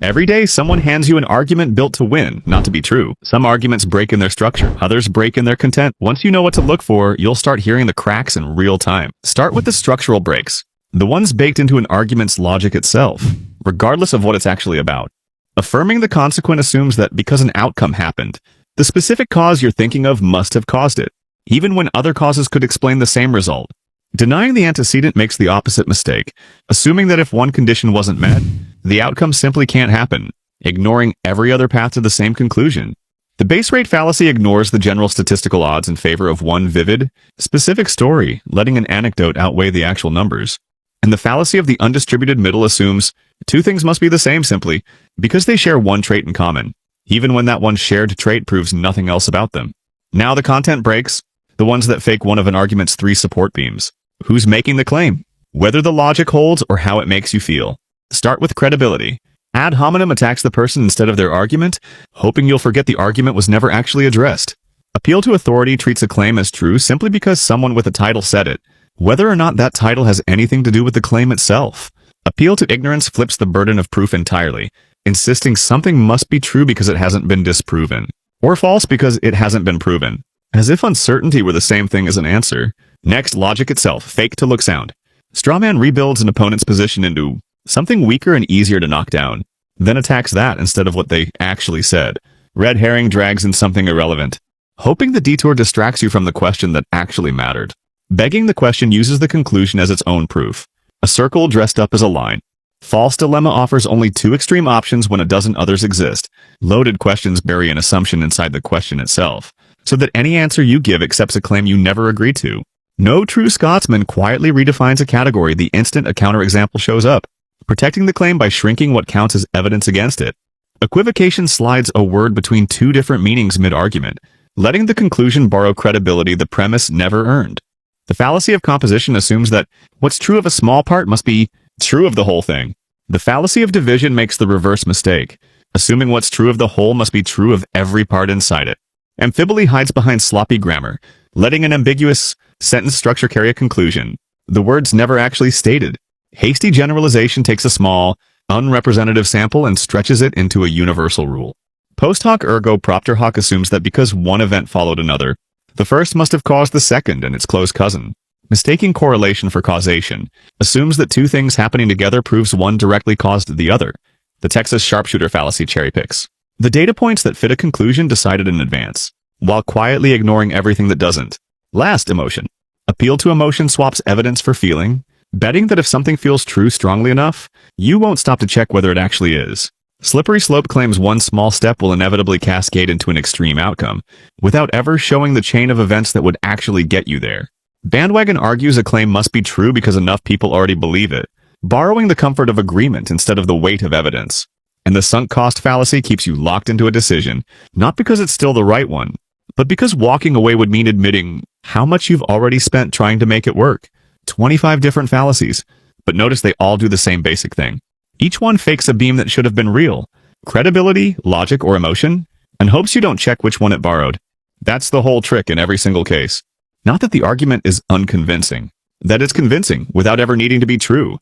Every day, someone hands you an argument built to win, not to be true. Some arguments break in their structure, others break in their content. Once you know what to look for, you'll start hearing the cracks in real time. Start with the structural breaks, the ones baked into an argument's logic itself, regardless of what it's actually about. Affirming the consequent assumes that because an outcome happened, the specific cause you're thinking of must have caused it, even when other causes could explain the same result. Denying the antecedent makes the opposite mistake, assuming that if one condition wasn't met, the outcome simply can't happen, ignoring every other path to the same conclusion. The base rate fallacy ignores the general statistical odds in favor of one vivid, specific story, letting an anecdote outweigh the actual numbers. And the fallacy of the undistributed middle assumes two things must be the same simply because they share one trait in common, even when that one shared trait proves nothing else about them. Now the content breaks, the ones that fake one of an argument's three support beams. Who's making the claim? Whether the logic holds or how it makes you feel. Start with credibility. Ad hominem attacks the person instead of their argument, hoping you'll forget the argument was never actually addressed. Appeal to authority treats a claim as true simply because someone with a title said it, whether or not that title has anything to do with the claim itself. Appeal to ignorance flips the burden of proof entirely, insisting something must be true because it hasn't been disproven, or false because it hasn't been proven, as if uncertainty were the same thing as an answer. Next, logic itself, fake to look sound. Strawman rebuilds an opponent's position into something weaker and easier to knock down, then attacks that instead of what they actually said. Red herring drags in something irrelevant, hoping the detour distracts you from the question that actually mattered. Begging the question uses the conclusion as its own proof. A circle dressed up as a line. False dilemma offers only two extreme options when a dozen others exist. Loaded questions bury an assumption inside the question itself, so that any answer you give accepts a claim you never agreed to. No true Scotsman quietly redefines a category the instant a counterexample shows up, protecting the claim by shrinking what counts as evidence against it. Equivocation slides a word between two different meanings mid-argument, letting the conclusion borrow credibility the premise never earned. The fallacy of composition assumes that what's true of a small part must be true of the whole thing. The fallacy of division makes the reverse mistake, assuming what's true of the whole must be true of every part inside it. Amphibole hides behind sloppy grammar, letting an ambiguous sentence structure carry a conclusion the words never actually stated. Hasty generalization takes a small, unrepresentative sample and stretches it into a universal rule. Post hoc ergo propter hoc assumes that because one event followed another, the first must have caused the second and its close cousin. Mistaking correlation for causation assumes that two things happening together proves one directly caused the other. The Texas sharpshooter fallacy cherry picks the data points that fit a conclusion decided in advance, while quietly ignoring everything that doesn't. Last, emotion. Appeal to emotion swaps evidence for feeling, betting that if something feels true strongly enough, you won't stop to check whether it actually is. Slippery slope claims one small step will inevitably cascade into an extreme outcome, without ever showing the chain of events that would actually get you there. Bandwagon argues a claim must be true because enough people already believe it, borrowing the comfort of agreement instead of the weight of evidence. And the sunk cost fallacy keeps you locked into a decision, not because it's still the right one, but because walking away would mean admitting how much you've already spent trying to make it work. 25 different fallacies, but notice they all do the same basic thing. Each one fakes a beam that should have been real, credibility, logic, or emotion, and hopes you don't check which one it borrowed. That's the whole trick in every single case. Not that the argument is unconvincing, that it's convincing without ever needing to be true.